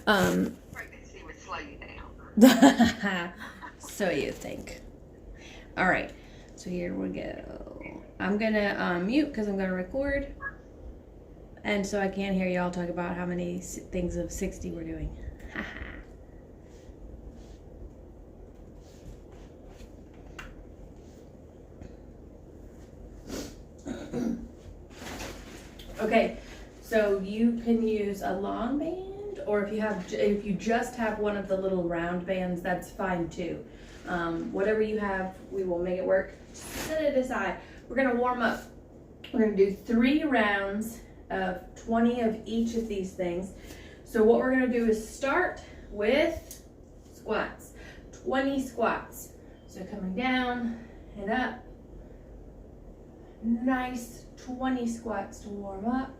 Pregnancy would slow you down. So you think. All right, so here we go. I'm gonna mute because I'm gonna record, and so I can't hear y'all talk about how many things of 60 we're doing. Okay, so you can use a long band, or if you just have one of the little round bands, that's fine too. Whatever you have, we will make it work. Set it aside. We're gonna warm up. We're gonna do 3 rounds of 20 of each of these things. So what we're gonna do is start with squats, 20 squats. So coming down and up. Nice 20 squats to warm up.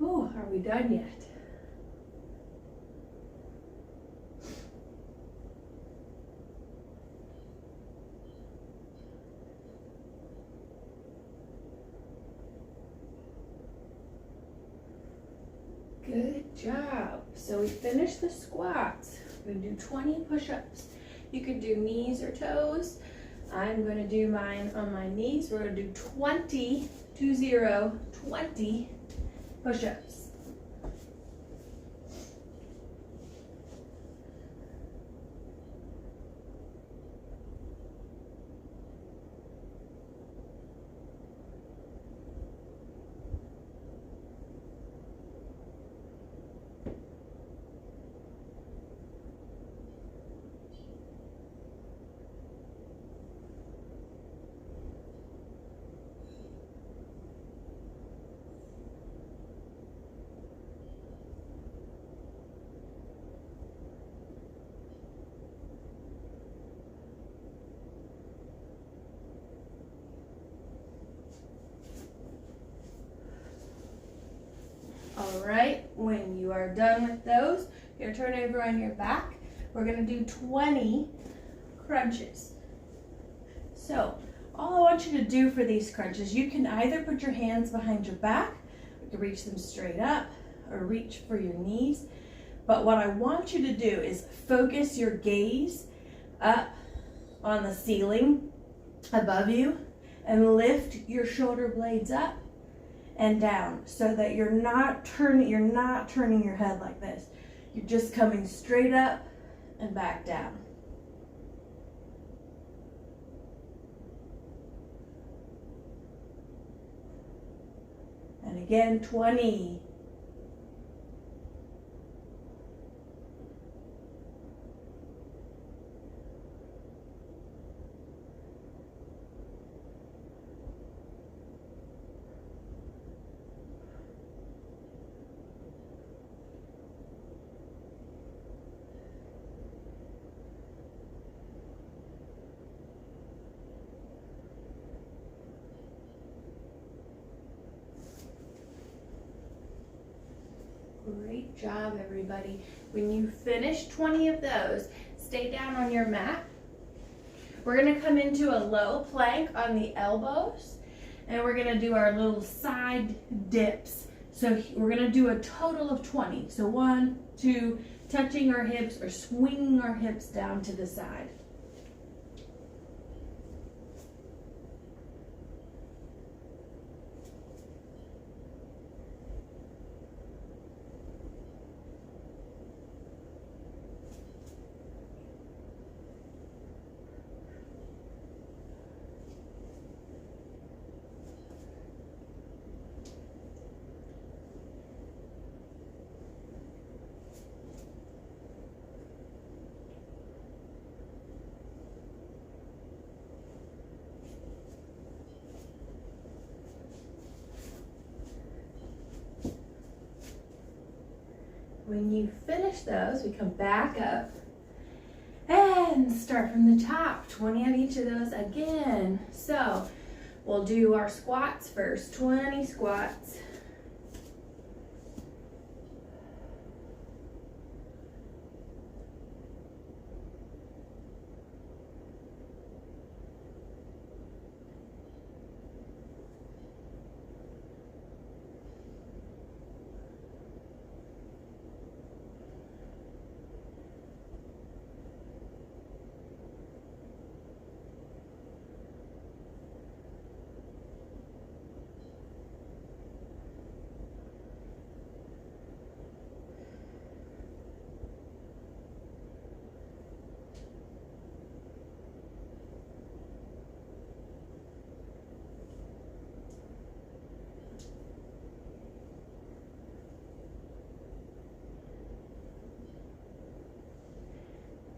Oh, are we done yet? Good job. So we finished the squats. We're gonna do 20 push-ups. You could do knees or toes. I'm gonna do mine on my knees. We're gonna do 20 push-ups. All right, when you are done with those, you're gonna turn over on your back. We're gonna do 20 crunches. So all I want you to do for these crunches, you can either put your hands behind your back, you can reach them straight up, or reach for your knees. But what I want you to do is focus your gaze up on the ceiling above you and lift your shoulder blades up and down so that you're not turning your head like this. You're just coming straight up and back down. And again, 20. Great job, everybody. When you finish 20 of those, stay down on your mat. We're gonna come into a low plank on the elbows, and we're gonna do our little side dips. So we're gonna do a total of 20. So 1, 2, touching our hips or swinging our hips down to the side. When you finish those, we come back up And start from the top, 20 on each of those again. So we'll do our squats first, 20 squats.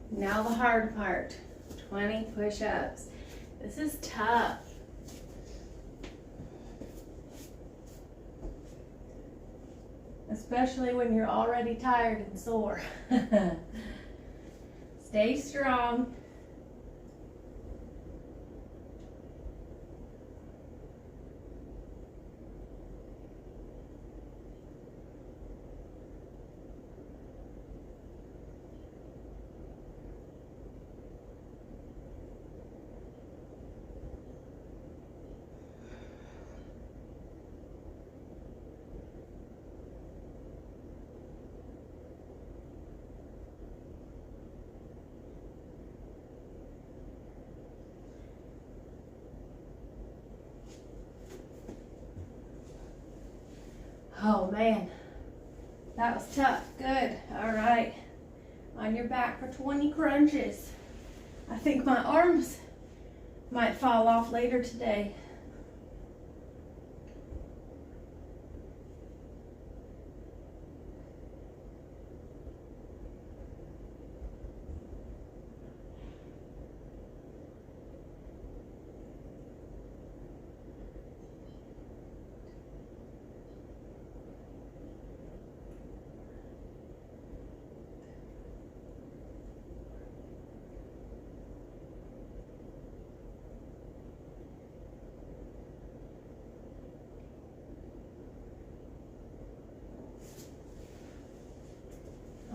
Now the hard part, 20 push-ups. This is tough. Especially when you're already tired and sore. Stay strong. Oh man, that was tough. Good. All right. On your back for 20 crunches. I think my arms might fall off later today.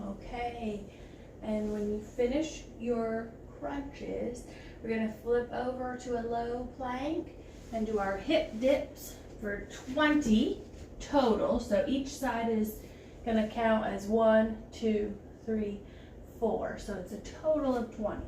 Okay, and when you finish your crunches, we're going to flip over to a low plank and do our hip dips for 20 total. So each side is going to count as 1, 2, 3, 4. So it's a total of 20.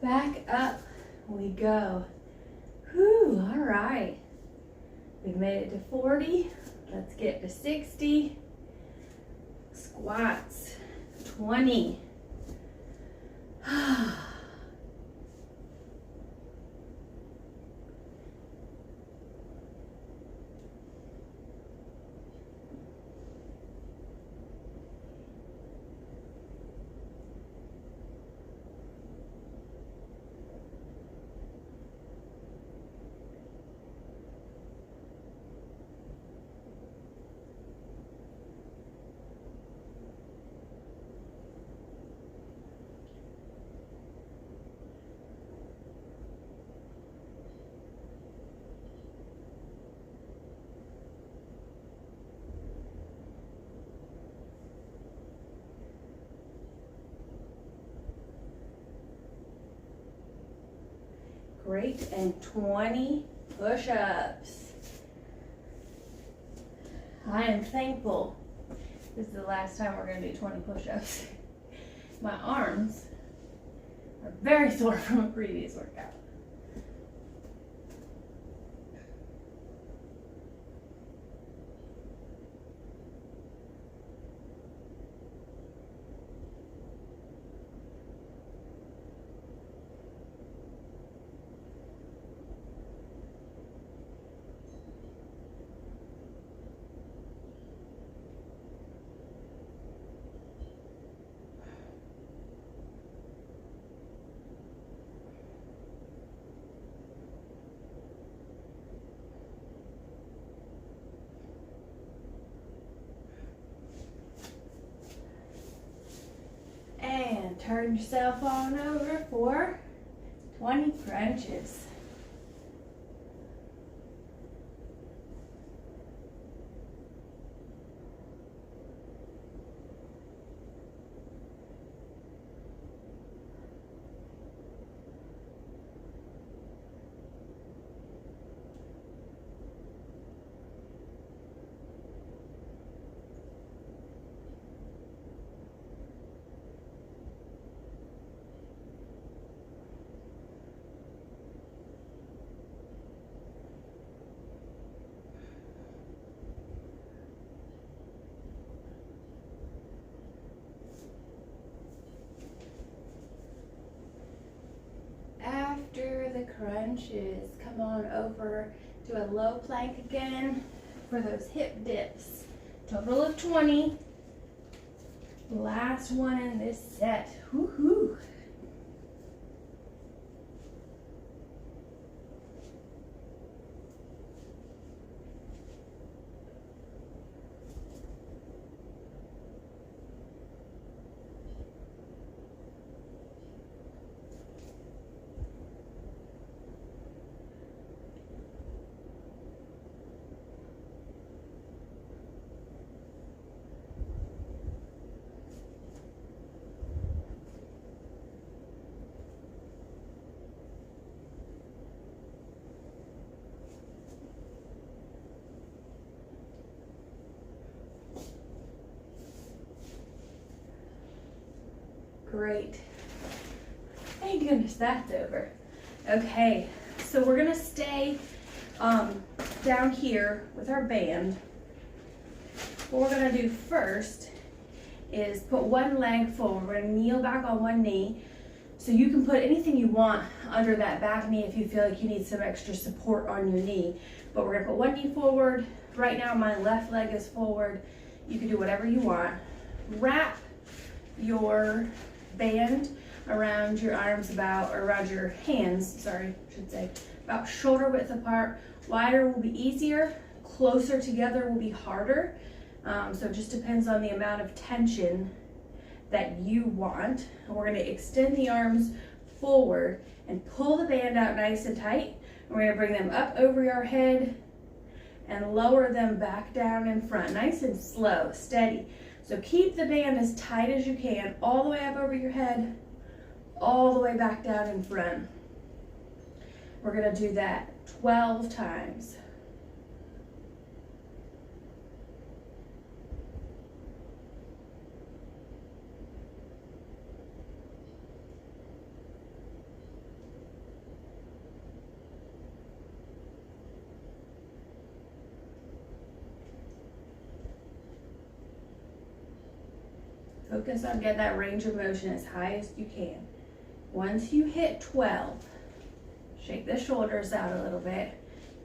Back up we go. Whew, all right. We've made it to 40. Let's get to 60. Squats, 20. Great, and 20 push-ups. I am thankful this is the last time we're going to do 20 push-ups. My arms are very sore from a previous workout. And turn yourself on over for 20 crunches. After the crunches, come on over to a low plank again for those hip dips. Total of 20. Last one in this set. Woohoo! Great. Thank goodness that's over. Okay, so we're gonna stay down here with our band. What we're gonna do first is put one leg forward. We're gonna kneel back on one knee. So you can put anything you want under that back knee if you feel like you need some extra support on your knee. But we're gonna put one knee forward. Right now my left leg is forward. You can do whatever you want. Wrap your band around your arms or around your hands, about shoulder width apart. Wider will be easier, closer together will be harder. So it just depends on the amount of tension that you want. And we're gonna extend the arms forward and pull the band out nice and tight. And we're gonna bring them up over your head and lower them back down in front, nice and slow, steady. So keep the band as tight as you can, all the way up over your head, all the way back down in front. We're gonna do that 12 times. Focus on getting that range of motion as high as you can. Once you hit 12, shake the shoulders out a little bit,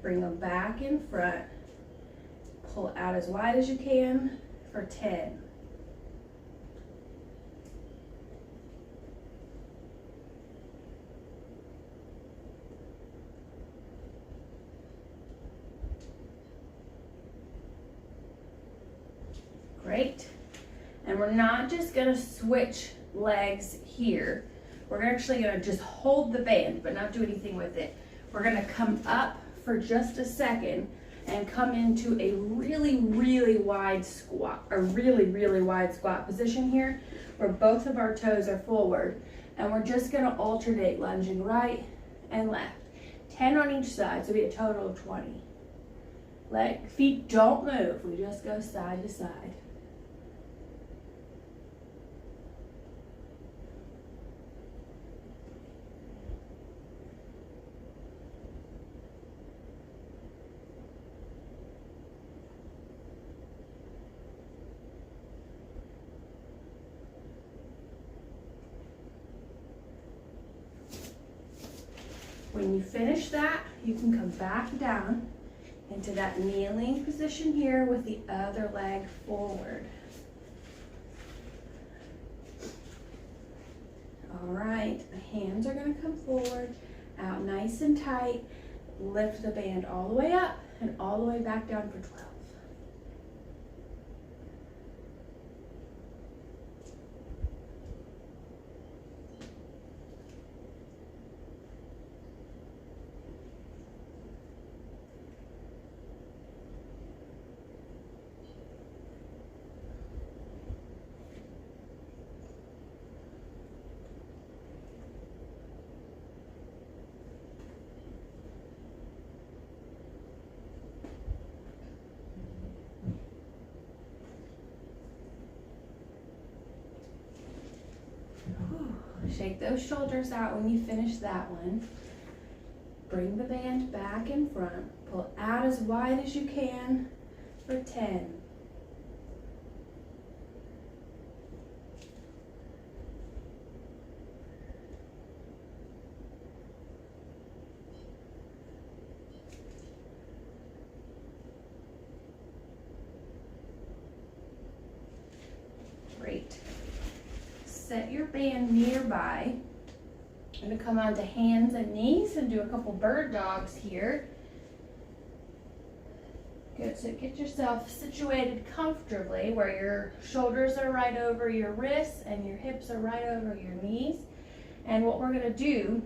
bring them back in front, pull out as wide as you can for 10. Great. And we're not just gonna switch legs here. We're actually gonna just hold the band, but not do anything with it. We're gonna come up for just a second and come into a really, really wide squat, position here, where both of our toes are forward. And we're just gonna alternate lunging right and left. 10 on each side, so it'll be a total of 20. Feet don't move, we just go side to side. When you finish that, you can come back down into that kneeling position here with the other leg forward. All right, the hands are going to come forward, out nice and tight. Lift the band all the way up and all the way back down for 12. Shake those shoulders out when you finish that one. Bring the band back in front. Pull out as wide as you can for 10. Great. Set your band nearby. I'm going to come onto hands and knees and do a couple bird dogs here. Good, so get yourself situated comfortably where your shoulders are right over your wrists and your hips are right over your knees. And what we're going to do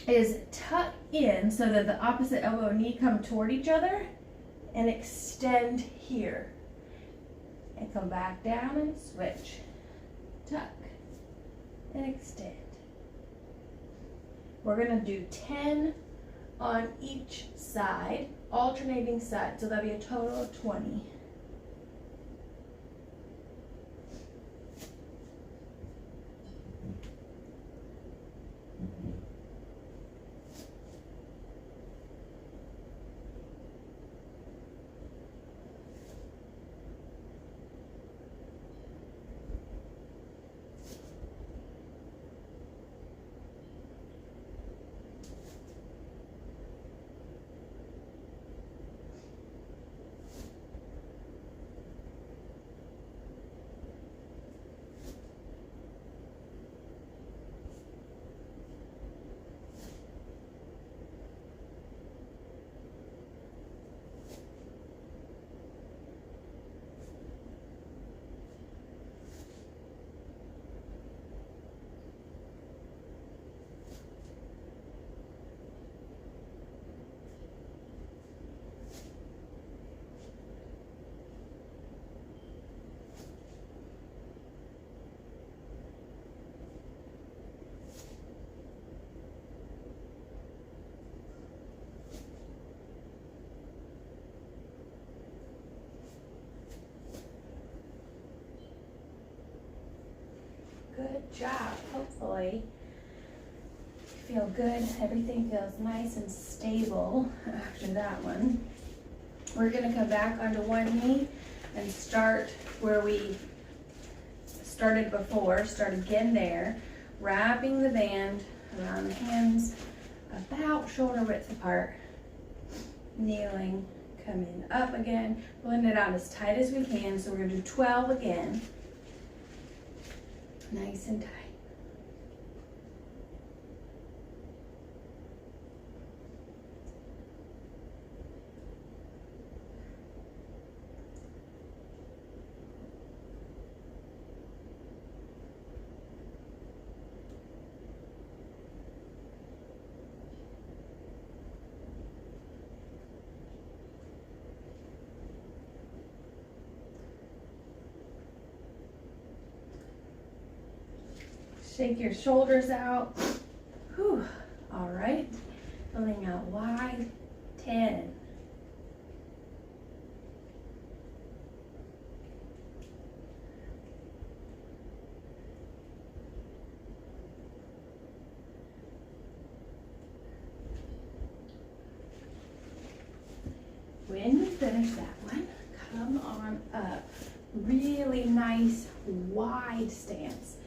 is tuck in so that the opposite elbow and knee come toward each other and extend here. And come back down and switch. Tuck and extend. We're going to do 10 on each side, alternating sides, so that'll be a total of 20. Good job. Hopefully you feel good. Everything feels nice and stable after that one. We're going to come back onto one knee and start where we started before. Start again there. Wrapping the band around the hands about shoulder width apart. Kneeling. Coming up again. Pulling it out as tight as we can. So we're going to do 12 again. Nice and tight. Shake your shoulders out. Whew. All right. Filling out wide. 10. When you finish that one, come on up. Really nice wide stance.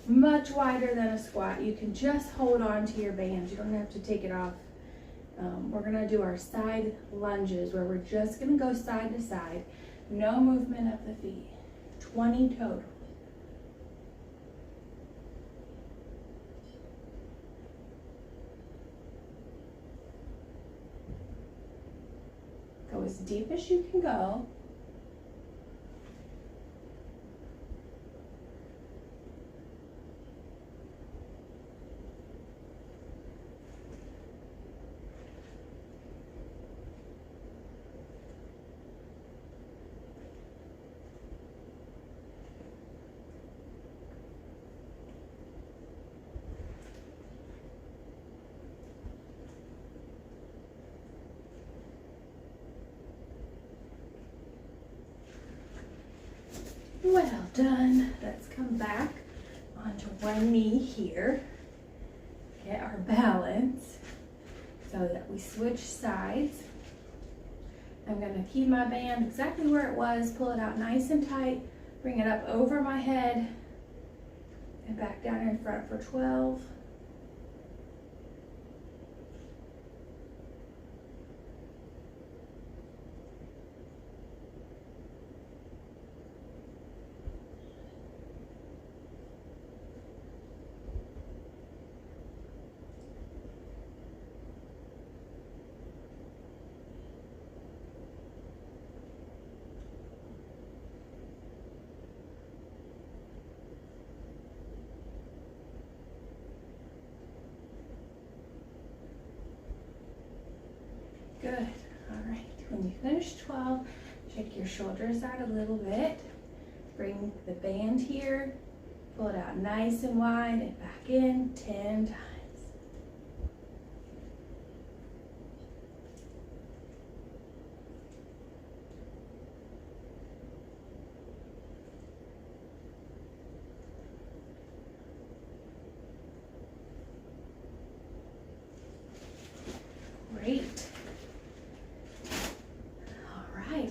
much wider than a squat. You can just hold on to your bands. You don't have to take it off. We're gonna do our side lunges where we're just gonna go side to side. No movement of the feet. 20 total. Go as deep as you can go. Well done. Let's come back onto one knee here. Get our balance so that we switch sides. I'm going to keep my band exactly where it was, pull it out nice and tight, bring it up over my head, and back down in front for 12. Good. All right. When you finish 12, shake your shoulders out a little bit. Bring the band here. Pull it out nice and wide and back in 10 times. Great.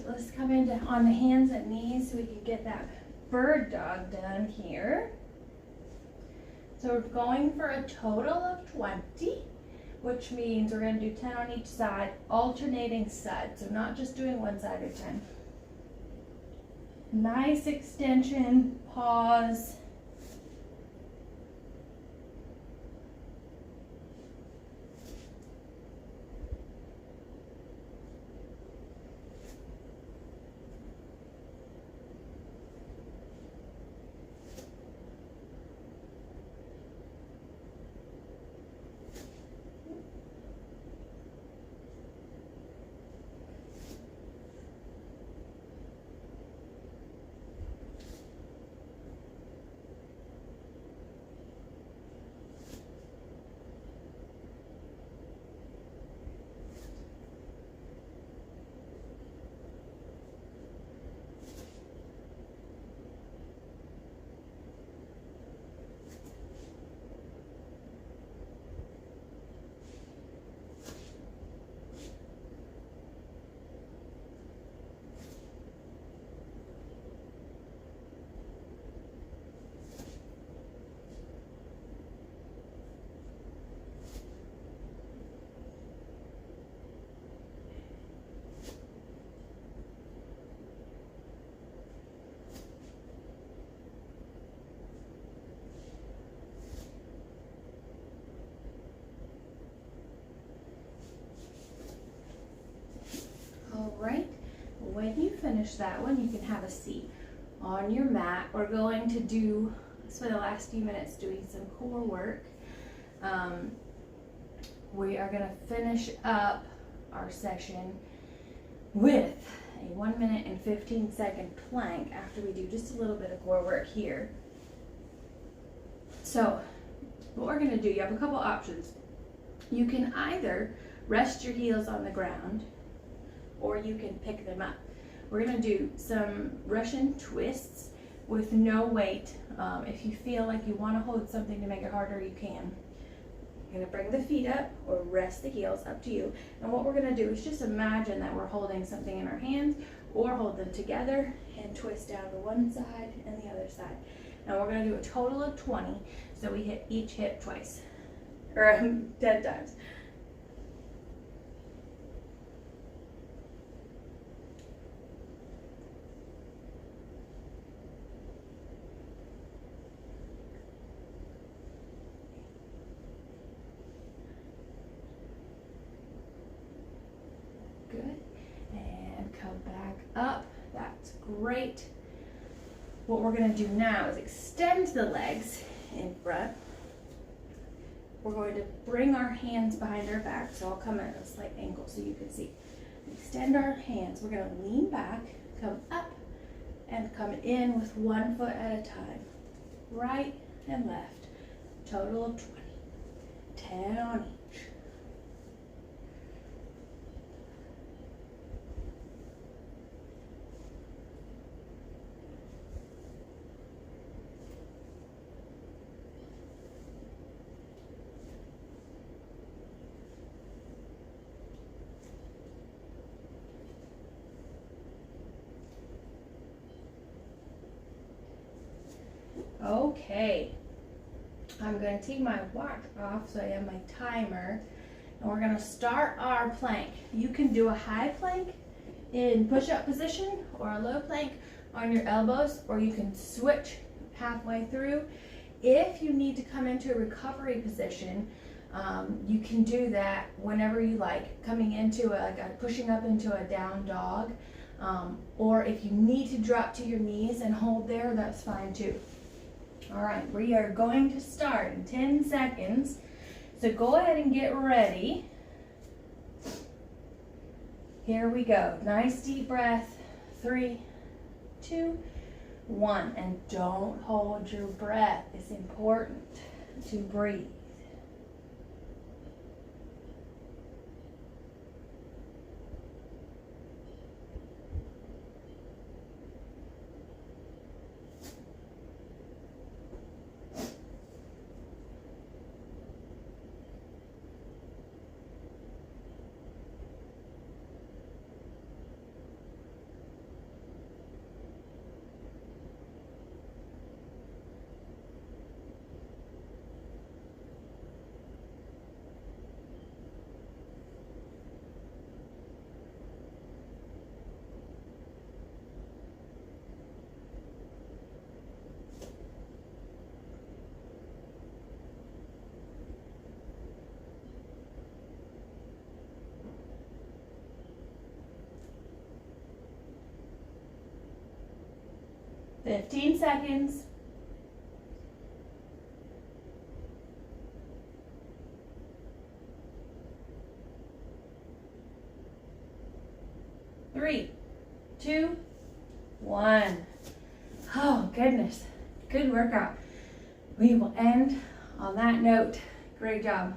Let's come into on the hands and knees so we can get that bird dog done here. So we're going for a total of 20, which means we're going to do 10 on each side, alternating sides. So not just doing one side at a time. Nice extension, pause. Right? When you finish that one, you can have a seat on your mat. We're going to do, spend the last few minutes doing some core work. We are going to finish up our session with a 1 minute and 15 second plank after we do just a little bit of core work here. So what we're going to do, you have a couple options. You can either rest your heels on the ground or you can pick them up. We're gonna do some Russian twists with no weight. If you feel like you wanna hold something to make it harder, you can. You're gonna bring the feet up or rest the heels, up to you. And what we're gonna do is just imagine that we're holding something in our hands or hold them together and twist down to one side and the other side. and we're going to do a total of 20. So we hit each hip twice, or 10 times. Good. And come back up. That's great. What we're going to do now is extend the legs in front. We're going to bring our hands behind our back, so I'll come at a slight angle so you can see. Extend our hands. We're going to lean back, come up, and come in with 1 foot at a time. Right and left. Total of 20. 10 on each. Okay, I'm going to take my watch off so I have my timer, and we're going to start our plank. You can do a high plank in push-up position or a low plank on your elbows, or you can switch halfway through. If you need to come into a recovery position, you can do that whenever you like, coming into pushing up into a down dog, or if you need to drop to your knees and hold there, that's fine too. All right, we are going to start in 10 seconds. So go ahead and get ready. Here we go. Nice deep breath. 3, 2, 1. And don't hold your breath. It's important to breathe. Fifteen seconds. Three, 2, 1. Oh, goodness. Good workout. We will end on that note. Great job.